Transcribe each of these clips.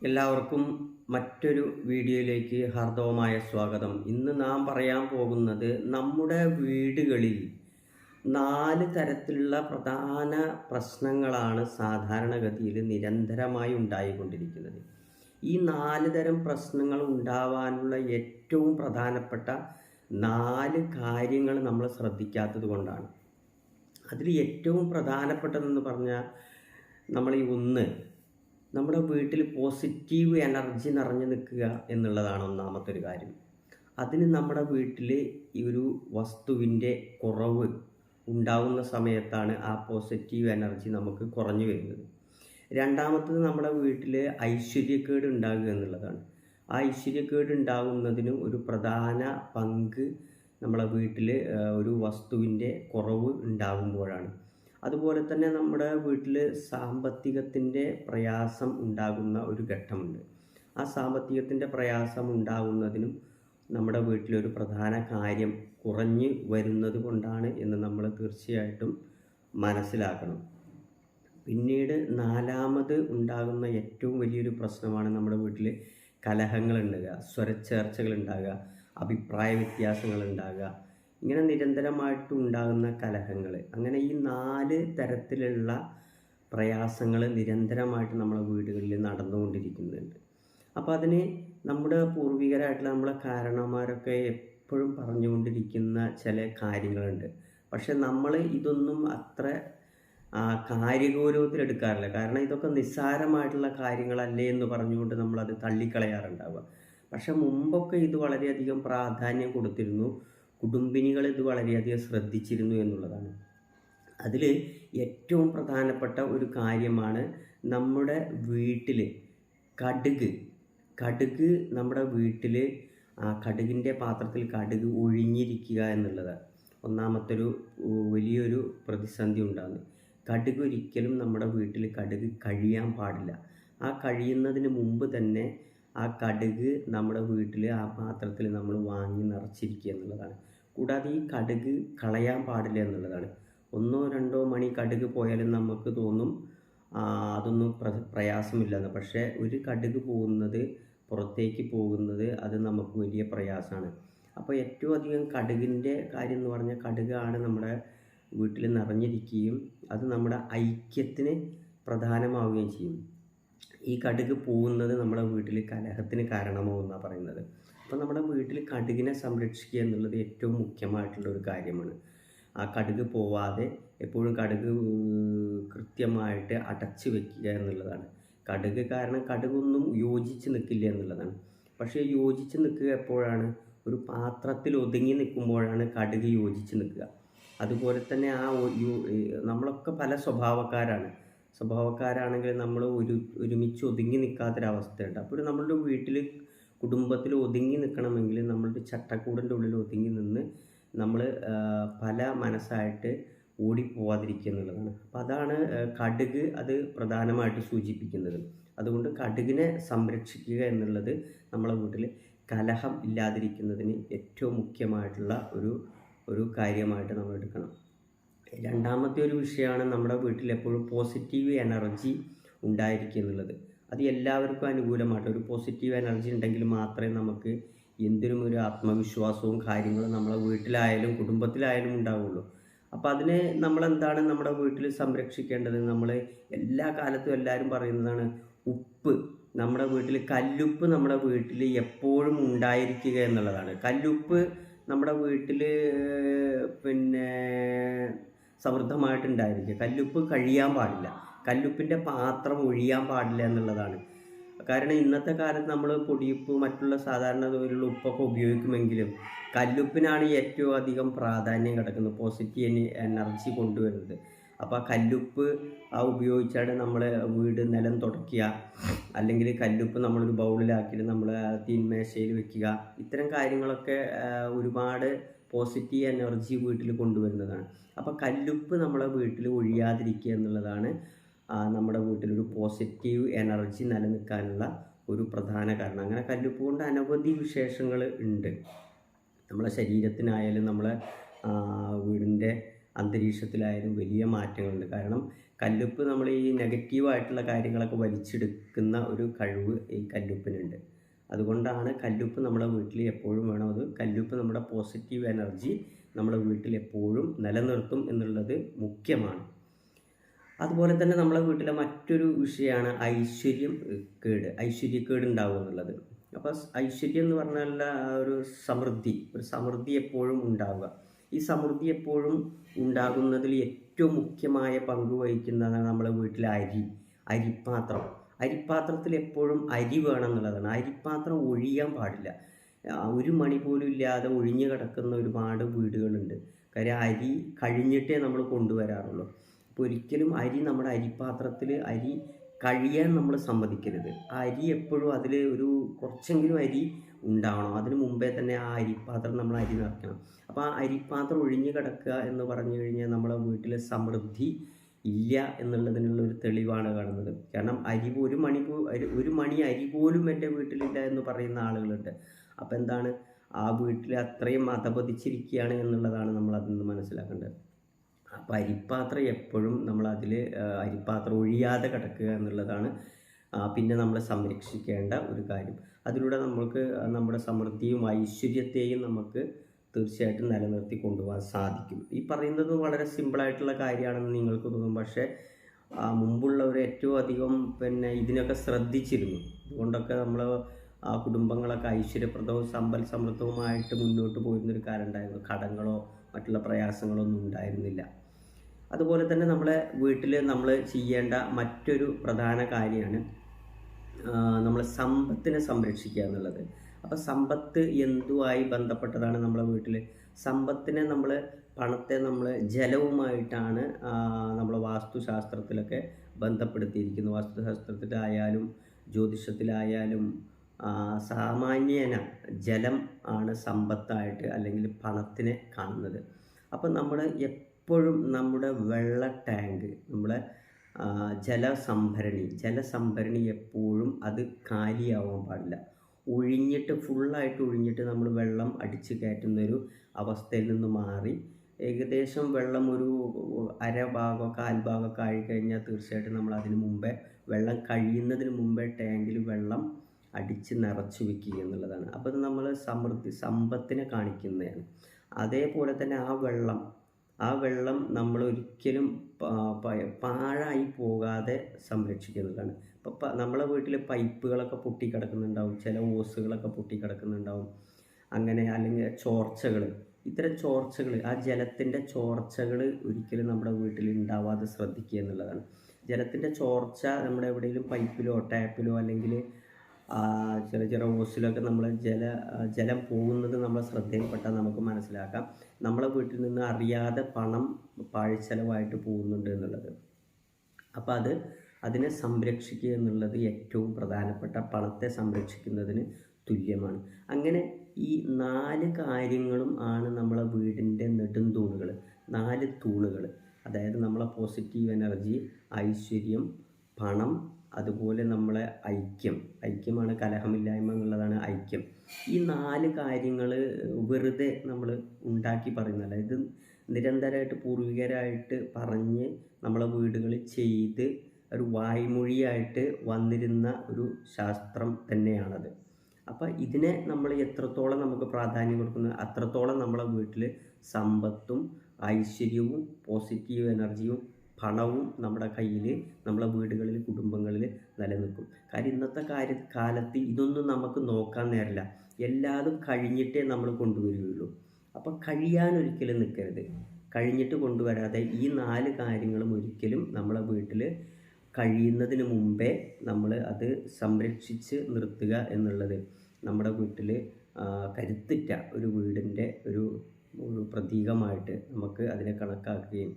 എല്ലാവർക്കും മറ്റൊരു വീഡിയോയിലേക്ക് ഹാർദവമായ സ്വാഗതം. ഇന്ന് നാം പറയാൻ പോകുന്നത് നമ്മുടെ വീടുകളിൽ 4 തരത്തിലുള്ള പ്രധാന പ്രശ്നങ്ങളാണ് സാധാരണഗതിയിൽ നിരന്തരമായി ഉണ്ടായിക്കൊണ്ടിരിക്കുന്നത്. ഈ 4 തരം പ്രശ്നങ്ങൾ ഉണ്ടാവാനുള്ള ഏറ്റവും പ്രധാനപ്പെട്ട 4 കാര്യങ്ങൾ നമ്മൾ ശ്രദ്ധിക്കാത്തത് കൊണ്ടാണ്. അതിൽ ഏറ്റവും പ്രധാനപ്പെട്ടതെന്ന് പറഞ്ഞാൽ നമ്മുടെ വീട്ടിൽ പോസിറ്റീവ് എനർജി നിറഞ്ഞു നിൽക്കുക എന്നുള്ളതാണ് ഒന്നാമത്തെ ഒരു കാര്യം. അതിന് നമ്മുടെ വീട്ടിൽ ഈ ഒരു വസ്തുവിൻ്റെ കുറവ് ഉണ്ടാകുന്ന സമയത്താണ് ആ പോസിറ്റീവ് എനർജി നമുക്ക് കുറഞ്ഞു വരുന്നത്. രണ്ടാമത്തത് നമ്മുടെ വീട്ടിൽ ഐശ്വര്യക്കേട് ഉണ്ടാകുക എന്നുള്ളതാണ്. ആ ഐശ്വര്യക്കേട് ഉണ്ടാകുന്നതിന് ഒരു പ്രധാന പങ്ക് നമ്മുടെ വീട്ടിൽ ഒരു വസ്തുവിൻ്റെ കുറവ് ഉണ്ടാകുമ്പോഴാണ്. അതുപോലെ തന്നെ നമ്മുടെ വീട്ടിൽ സാമ്പത്തികത്തിൻ്റെ പ്രയാസം ഉണ്ടാകുന്ന ഒരു ഘട്ടമുണ്ട്. ആ സാമ്പത്തികത്തിൻ്റെ പ്രയാസം ഉണ്ടാകുന്നതിനും നമ്മുടെ വീട്ടിലൊരു പ്രധാന കാര്യം കുറഞ്ഞു വരുന്നത് കൊണ്ടാണ് എന്ന് നമ്മൾ തീർച്ചയായിട്ടും മനസ്സിലാക്കണം. പിന്നീട് 4ാമത് ഉണ്ടാകുന്ന ഏറ്റവും വലിയൊരു പ്രശ്നമാണ് നമ്മുടെ വീട്ടിൽ കലഹങ്ങൾ ഉണ്ടാകുക, സ്വരച്ചേർച്ചകൾ ഉണ്ടാകുക, അഭിപ്രായ വ്യത്യാസങ്ങൾ ഉണ്ടാകുക. ഇങ്ങനെ നിരന്തരമായിട്ട് ഉണ്ടാകുന്ന കലഹങ്ങൾ, അങ്ങനെ ഈ 4 തരത്തിലുള്ള പ്രയാസങ്ങൾ നിരന്തരമായിട്ട് നമ്മളെ വീടുകളിൽ നടന്നുകൊണ്ടിരിക്കുന്നുണ്ട്. അപ്പോൾ അതിന് നമ്മുടെ പൂർവികരായിട്ടുള്ള നമ്മളെ കാരണന്മാരൊക്കെ എപ്പോഴും പറഞ്ഞുകൊണ്ടിരിക്കുന്ന ചില കാര്യങ്ങളുണ്ട്. പക്ഷെ നമ്മൾ ഇതൊന്നും അത്ര കാര്യഗൗരവത്തിലെടുക്കാറില്ല. കാരണം ഇതൊക്കെ നിസ്സാരമായിട്ടുള്ള കാര്യങ്ങളല്ലേ എന്ന് പറഞ്ഞുകൊണ്ട് നമ്മളത് തള്ളിക്കളയാറുണ്ടാവുക. പക്ഷെ മുമ്പൊക്കെ ഇത് വളരെയധികം പ്രാധാന്യം കൊടുത്തിരുന്നു. കുടുംബിനികൾ ഇത് വളരെയധികം ശ്രദ്ധിച്ചിരുന്നു എന്നുള്ളതാണ്. അതിൽ ഏറ്റവും പ്രധാനപ്പെട്ട ഒരു കാര്യമാണ് നമ്മുടെ വീട്ടിൽ കടുക് നമ്മുടെ വീട്ടിൽ കടുകിൻ്റെ പാത്രത്തിൽ കടുക് ഒഴിഞ്ഞിരിക്കുക എന്നുള്ളത് ഒന്നാമത്തൊരു വലിയൊരു പ്രതിസന്ധി ഉണ്ടാകുന്നു. കടുക് ഒരിക്കലും നമ്മുടെ വീട്ടിൽ കടുക് കഴിയാൻ പാടില്ല. ആ കഴിയുന്നതിന് മുമ്പ് തന്നെ ആ കടുക് നമ്മുടെ വീട്ടിൽ ആ പാത്രത്തിൽ നമ്മൾ വാങ്ങി നിറച്ചിരിക്കുക എന്നുള്ളതാണ്. കൂടാതെ ഈ കടുക് കളയാൻ പാടില്ല എന്നുള്ളതാണ്. 1-2 മണി കടുക് പോയാലും നമുക്ക് തോന്നും അതൊന്നും പ്രയാസമില്ലെന്ന്. പക്ഷേ ഒരു കടുക് പുറത്തേക്ക് പോകുന്നത് അത് നമുക്ക് വലിയ പ്രയാസമാണ്. അപ്പോൾ ഏറ്റവും അധികം കടുകിൻ്റെ കാര്യം എന്ന് പറഞ്ഞാൽ കടുകാണ് നമ്മുടെ വീട്ടിൽ നിറഞ്ഞിരിക്കുകയും അത് നമ്മുടെ ഐക്യത്തിന് പ്രധാനമാവുകയും ചെയ്യും. ഈ കടുക് പോകുന്നത് നമ്മുടെ വീട്ടിൽ കലഹത്തിന് കാരണമാവുമെന്നാണ് പറയുന്നത്. അപ്പോൾ നമ്മുടെ വീട്ടിൽ കടുകിനെ സംരക്ഷിക്കുക എന്നുള്ളത് ഏറ്റവും മുഖ്യമായിട്ടുള്ള ഒരു കാര്യമാണ്. ആ കടുക് പോവാതെ എപ്പോഴും കടുക് കൃത്യമായിട്ട് അടച്ചു വെക്കുക എന്നുള്ളതാണ്. കാരണം കടുകൊന്നും യോജിച്ച് നിൽക്കില്ല എന്നുള്ളതാണ്. പക്ഷേ യോജിച്ച് നിൽക്കുക എപ്പോഴാണ്? ഒരു പാത്രത്തിൽ ഒതുങ്ങി നിൽക്കുമ്പോഴാണ് കടുക് യോജിച്ച് നിൽക്കുക. അതുപോലെ തന്നെ നമ്മളൊക്കെ പല സ്വഭാവക്കാരാണെങ്കിൽ നമ്മൾ ഒരുമിച്ച് ഒതുങ്ങി നിൽക്കാത്തൊരവസ്ഥയുണ്ട്. അപ്പോൾ നമ്മളുടെ വീട്ടിൽ കുടുംബത്തിൽ ഒതുങ്ങി നിൽക്കണമെങ്കിൽ നമ്മളുടെ ചട്ടക്കൂടിൻ്റെ ഉള്ളിൽ ഒതുങ്ങി നിന്ന് നമ്മൾ പല മനസ്സായിട്ട് ഓടിപ്പോവാതിരിക്കുക എന്നുള്ളതാണ്. അപ്പോൾ അതാണ് കടുക് അത് പ്രധാനമായിട്ട് സൂചിപ്പിക്കുന്നത്. അതുകൊണ്ട് കടുകിനെ സംരക്ഷിക്കുക എന്നുള്ളത് നമ്മളെ വീട്ടിൽ കലഹം ഇല്ലാതിരിക്കുന്നതിന് ഏറ്റവും മുഖ്യമായിട്ടുള്ള ഒരു കാര്യമായിട്ട് നമ്മൾ എടുക്കണം. രണ്ടാമത്തെ ഒരു വിഷയമാണ് നമ്മുടെ വീട്ടിൽ എപ്പോഴും പോസിറ്റീവ് എനർജി ഉണ്ടായിരിക്കുക എന്നുള്ളത്. അത് എല്ലാവർക്കും അനുകൂലമായിട്ട് ഒരു പോസിറ്റീവ് എനർജി ഉണ്ടെങ്കിൽ മാത്രമേ നമുക്ക് എന്തിനും ഒരു ആത്മവിശ്വാസവും കാര്യങ്ങളും നമ്മളെ വീട്ടിലായാലും കുടുംബത്തിലായാലും ഉണ്ടാവുള്ളൂ. അപ്പോൾ അതിന് നമ്മളെന്താണ് നമ്മുടെ വീട്ടിൽ സംരക്ഷിക്കേണ്ടത്? നമ്മൾ എല്ലാ കാലത്തും എല്ലാവരും പറയുന്നതാണ് ഉപ്പ്. നമ്മുടെ വീട്ടിൽ കല്ലുപ്പ് നമ്മുടെ വീട്ടിൽ എപ്പോഴും ഉണ്ടായിരിക്കുക എന്നുള്ളതാണ്. കല്ലുപ്പ് നമ്മുടെ വീട്ടിൽ സമൃദ്ധമായിട്ടുണ്ടായിരിക്കുക. കല്ലുപ്പ് കഴിയാൻ പാടില്ല, കല്ലുപ്പിൻ്റെ പാത്രം ഒഴിയാൻ പാടില്ല എന്നുള്ളതാണ്. കാരണം ഇന്നത്തെ കാലത്ത് നമ്മൾ പൊടിയുപ്പ് മറ്റുള്ള സാധാരണ തോതിലുള്ള ഉപ്പൊക്കെ ഉപയോഗിക്കുമെങ്കിലും കല്ലുപ്പിനാണ് ഏറ്റവും അധികം പ്രാധാന്യം കിടക്കുന്നത്, പോസിറ്റീവ് എനർജി കൊണ്ടുവരുന്നത്. അപ്പോൾ കല്ലുപ്പ് ഉപയോഗിച്ചാണ് നമ്മൾ വീട് നിലം തുടയ്ക്കുക, അല്ലെങ്കിൽ കല്ലുപ്പ് നമ്മളൊരു ബൗളിലാക്കിയിട്ട് നമ്മൾ തീന്മേശയിൽ വെക്കുക. ഇത്തരം കാര്യങ്ങളൊക്കെ ഒരുപാട് പോസിറ്റീവ് എനർജി വീട്ടിൽ കൊണ്ടുവരുന്നതാണ്. അപ്പോൾ കല്ലുപ്പ് നമ്മളെ വീട്ടിൽ ഒഴിയാതിരിക്കുക എന്നുള്ളതാണ് നമ്മുടെ വീട്ടിലൊരു പോസിറ്റീവ് എനർജി നിലനിൽക്കാനുള്ള ഒരു പ്രധാന കാരണം. അങ്ങനെ കല്ലുപ്പ് കൊണ്ട് അനവധി വിശേഷങ്ങൾ ഉണ്ട്. നമ്മളെ ശരീരത്തിനായാലും നമ്മളെ വീടിൻ്റെ അന്തരീക്ഷത്തിലായാലും വലിയ മാറ്റങ്ങളുണ്ട്. കാരണം കല്ലുപ്പ് നമ്മൾ ഈ നെഗറ്റീവായിട്ടുള്ള കാര്യങ്ങളൊക്കെ വലിച്ചെടുക്കുന്ന ഒരു കഴിവ് ഈ കല്ലുപ്പിനുണ്ട്. അതുകൊണ്ടാണ് കല്ലുപ്പ് നമ്മുടെ വീട്ടിൽ എപ്പോഴും വേണം. അത് കല്ലുപ്പ് നമ്മുടെ പോസിറ്റീവ് എനർജി നമ്മുടെ വീട്ടിൽ എപ്പോഴും നിലനിർത്തും എന്നുള്ളത് മുഖ്യമാണ്. അതുപോലെ തന്നെ നമ്മളെ വീട്ടിലെ മറ്റൊരു വിഷയമാണ് ഐശ്വര്യക്കേട് ഉണ്ടാവുക എന്നുള്ളത്. അപ്പോൾ ഐശ്വര്യം എന്ന് പറഞ്ഞാൽ ഒരു സമൃദ്ധി എപ്പോഴും ഉണ്ടാവുക. ഈ സമൃദ്ധി എപ്പോഴും ഉണ്ടാകുന്നതിൽ ഏറ്റവും മുഖ്യമായ പങ്ക് വഹിക്കുന്നതാണ് നമ്മളെ വീട്ടിലെ അരിപ്പാത്രത്തിൽ എപ്പോഴും അരി വേണം എന്നുള്ളതാണ്. അരിപ്പാത്രം ഒഴിയാൻ പാടില്ല. ഒരു മണി പോലും ഇല്ലാതെ ഒഴിഞ്ഞു കിടക്കുന്ന ഒരുപാട് വീടുകളുണ്ട്. കാര്യം അരി കഴിഞ്ഞിട്ടേ നമ്മൾ കൊണ്ടുവരാറുള്ളൂ. അപ്പോൾ ഒരിക്കലും നമ്മുടെ അരിപ്പാത്രത്തിൽ അരി കഴിയാൻ നമ്മൾ സമ്മതിക്കരുത്. ആ അരി എപ്പോഴും അതിൽ കുറച്ചെങ്കിലും അരി ഉണ്ടാവണം. അതിന് മുമ്പേ തന്നെ ആ അരിപ്പാത്രം നമ്മൾ അരി നിറയ്ക്കണം. അപ്പോൾ ആ അരിപ്പാത്രം ഒഴിഞ്ഞു കിടക്കുക എന്ന് പറഞ്ഞു കഴിഞ്ഞാൽ നമ്മളെ വീട്ടിൽ സമൃദ്ധി ഇല്ല എന്നുള്ളതിനുള്ള ഒരു തെളിവാണ് കാണുന്നത്. കാരണം ഒരു മണി അരി പോലും എൻ്റെ വീട്ടിലില്ല എന്ന് പറയുന്ന ആളുകളുണ്ട്. അപ്പോൾ എന്താണ്, ആ വീട്ടിൽ അത്രയും അധപതിച്ചിരിക്കുകയാണ് എന്നുള്ളതാണ് നമ്മൾ അതിൽ നിന്ന് മനസ്സിലാക്കേണ്ടത്. അപ്പോൾ അരിപ്പാത്രം എപ്പോഴും അരിപ്പാത്രം ഒഴിയാതെ കിടക്കുക എന്നുള്ളതാണ് പിന്നെ നമ്മൾ സംരക്ഷിക്കേണ്ട ഒരു കാര്യം. അതിലൂടെ നമുക്ക് നമ്മുടെ സമൃദ്ധിയും ഐശ്വര്യത്തെയും നമുക്ക് തീർച്ചയായിട്ടും നിലനിർത്തി കൊണ്ടുപോകാൻ സാധിക്കും. ഈ പറയുന്നത് വളരെ സിമ്പിളായിട്ടുള്ള കാര്യമാണെന്ന് നിങ്ങൾക്ക് തോന്നും. പക്ഷേ മുമ്പുള്ളവർ ഏറ്റവും അധികം ഇതിനൊക്കെ ശ്രദ്ധിച്ചിരുന്നു. അതുകൊണ്ടൊക്കെ നമ്മൾ കുടുംബങ്ങളൊക്കെ ഐശ്വര്യപ്രദവും സമൃദ്ധവുമായിട്ട് മുന്നോട്ട് പോയിരുന്നൊരു കാലം ഉണ്ടായിരുന്നു. കടങ്ങളോ മറ്റുള്ള പ്രയാസങ്ങളൊന്നും ഉണ്ടായിരുന്നില്ല. അതുപോലെ തന്നെ നമ്മളെ വീട്ടിൽ നമ്മൾ ചെയ്യേണ്ട മറ്റൊരു പ്രധാന കാര്യമാണ് നമ്മൾ സമ്പത്തിനെ സംരക്ഷിക്കുക എന്നുള്ളത്. അപ്പോൾ സമ്പത്ത് എന്തുമായി ബന്ധപ്പെട്ടതാണ് നമ്മളെ വീട്ടിൽ? പണത്തെ നമ്മൾ ജലവുമായിട്ടാണ് നമ്മൾ വാസ്തുശാസ്ത്രത്തിലൊക്കെ ബന്ധപ്പെടുത്തിയിരിക്കുന്നത്. വാസ്തുശാസ്ത്രത്തിലായാലും ജ്യോതിഷത്തിലായാലും സാമാന്യേന ജലം ആണ് സമ്പത്തായിട്ട് അല്ലെങ്കിൽ പണത്തിനെ കാണുന്നത്. അപ്പം നമ്മൾ എപ്പോഴും നമ്മുടെ വെള്ള ടാങ്ക്, നമ്മുടെ ജലസംഭരണി എപ്പോഴും അത് കാലിയാവാൻ പാടില്ല. ഫുള്ളായിട്ട് ഒഴിഞ്ഞിട്ട് നമ്മൾ വെള്ളം അടിച്ച് കയറ്റുന്നൊരു അവസ്ഥയിൽ നിന്ന് മാറി ഏകദേശം വെള്ളം ഒരു കാൽഭാഗമൊക്കെ ആയിക്കഴിഞ്ഞാൽ തീർച്ചയായിട്ടും നമ്മൾ വെള്ളം കഴിയുന്നതിന് മുമ്പേ ടാങ്കിൽ വെള്ളം അടിച്ച് നിറച്ച് വയ്ക്കുക എന്നുള്ളതാണ്. അപ്പോൾ ഇത് നമ്മൾ സമ്പത്തിനെ കാണിക്കുന്നതാണ്. അതേപോലെ തന്നെ ആ വെള്ളം നമ്മൾ ഒരിക്കലും പാഴായി പോകാതെ സംരക്ഷിക്കുന്നതാണ്. ഇപ്പോൾ നമ്മളെ വീട്ടിൽ പൈപ്പുകളൊക്കെ പൊട്ടിക്കിടക്കുന്നുണ്ടാവും, ചില ഓസുകളൊക്കെ പൊട്ടിക്കിടക്കുന്നുണ്ടാവും, അല്ലെങ്കിൽ ഇത്തരം ചോർച്ചകൾ, ആ ജലത്തിൻ്റെ ചോർച്ചകൾ ഒരിക്കലും നമ്മുടെ വീട്ടിൽ ഉണ്ടാവാതെ ശ്രദ്ധിക്കുക എന്നുള്ളതാണ്. ജലത്തിൻ്റെ ചോർച്ച നമ്മുടെ എവിടെയെങ്കിലും പൈപ്പിലോ ടാപ്പിലോ അല്ലെങ്കിൽ ചെറിയ ഓസിലൊക്കെ നമ്മൾ ജലം പോകുന്നത് നമ്മളെ ശ്രദ്ധയിൽപ്പെട്ടാൽ നമുക്ക് മനസ്സിലാക്കാം നമ്മളെ വീട്ടിൽ നിന്ന് അറിയാതെ പണം പാഴ്ചെലവായിട്ട് പോകുന്നുണ്ട് എന്നുള്ളത്. അപ്പോൾ അതിനെ സംരക്ഷിക്കുക എന്നുള്ളത് ഏറ്റവും പ്രധാനപ്പെട്ട പണത്തെ സംരക്ഷിക്കുന്നതിന് തുല്യമാണ്. അങ്ങനെ ഈ 4 കാര്യങ്ങളും ആണ് നമ്മളെ വീടിൻ്റെ നെടുംതൂണുകൾ, 4 തൂണുകൾ. അതായത് നമ്മളെ പോസിറ്റീവ് എനർജി, ഐശ്വര്യം, പണം, അതുപോലെ നമ്മളെ ഐക്യമാണ് കലഹമില്ലായ്മ എന്നുള്ളതാണ് ഐക്യം. ഈ 4 കാര്യങ്ങൾ വെറുതെ നമ്മൾ ഉണ്ടാക്കി പറയുന്നതല്ല. ഇത് നിരന്തരമായിട്ട് പൂർവികരായിട്ട് പറഞ്ഞ് നമ്മളെ വീടുകളിൽ ചെയ്ത് ഒരു വായ്മൊഴിയായിട്ട് വന്നിരുന്ന ഒരു ശാസ്ത്രം തന്നെയാണത്. അപ്പോൾ ഇതിനെ നമ്മൾ എത്രത്തോളം നമുക്ക് പ്രാധാന്യം കൊടുക്കുന്നു അത്രത്തോളം നമ്മളെ വീട്ടിൽ സമ്പത്തും ഐശ്വര്യവും പോസിറ്റീവ് എനർജിയും പണവും നമ്മുടെ കയ്യിൽ, നമ്മളെ വീടുകളിൽ, കുടുംബങ്ങളിൽ നിലനിൽക്കും. കാര്യം ഇന്നത്തെ കാലത്ത് ഇതൊന്നും നമുക്ക് നോക്കാൻ നേരമില്ല. എല്ലാതും കഴിഞ്ഞിട്ടേ നമ്മൾ കൊണ്ടുവരികയുള്ളൂ. അപ്പോൾ കഴിയാനൊരിക്കലും നിൽക്കരുത്. കഴിഞ്ഞിട്ട് കൊണ്ടുവരാതെ ഈ 4 കാര്യങ്ങളും ഒരിക്കലും നമ്മളെ വീട്ടിൽ കഴിയുന്നതിന് മുമ്പേ നമ്മൾ അത് സംരക്ഷിച്ച് നിർത്തുക എന്നുള്ളത് നമ്മുടെ വീട്ടിൽ കരുത്തുറ്റ ഒരു വീടിൻ്റെ ഒരു പ്രതീകമായിട്ട് നമുക്ക് അതിനെ കണക്കാക്കുകയും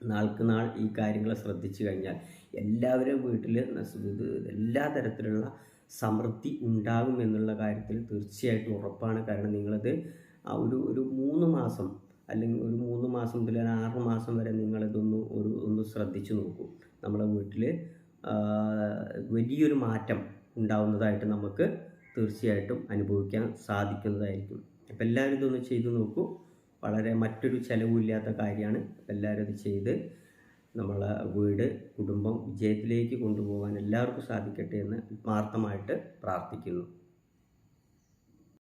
നാൾക്ക് നാൾ ഈ കാര്യങ്ങൾ ശ്രദ്ധിച്ചു കഴിഞ്ഞാൽ എല്ലാവരും വീട്ടിൽ എല്ലാ തരത്തിലുള്ള സമൃദ്ധി ഉണ്ടാകും എന്നുള്ള കാര്യത്തിൽ തീർച്ചയായിട്ടും ഉറപ്പാണ്. കാരണം നിങ്ങളത് ഒരു 3 മാസം അല്ലെങ്കിൽ ഒരു 3 മാസം മുതൽ 6 മാസം വരെ നിങ്ങളിതൊന്ന് ശ്രദ്ധിച്ചു നോക്കൂ. നമ്മുടെ വീട്ടിൽ വലിയൊരു മാറ്റം ഉണ്ടാവുന്നതായിട്ട് നമുക്ക് തീർച്ചയായിട്ടും അനുഭവിക്കാൻ സാധിക്കുന്നതായിരിക്കും. അപ്പോൾ എല്ലാവരും ഇതൊന്ന് ചെയ്തു നോക്കൂ. വളരെ മറ്റൊരു ചിലവുമില്ലാത്ത കാര്യമാണ്. എല്ലാവരും അത് ചെയ്ത് നമ്മളെ വീട്, കുടുംബം വിജയത്തിലേക്ക് കൊണ്ടുപോകാൻ എല്ലാവർക്കും സാധിക്കട്ടെ എന്ന് ആത്മാർത്ഥമായിട്ട് പ്രാർത്ഥിക്കുന്നു.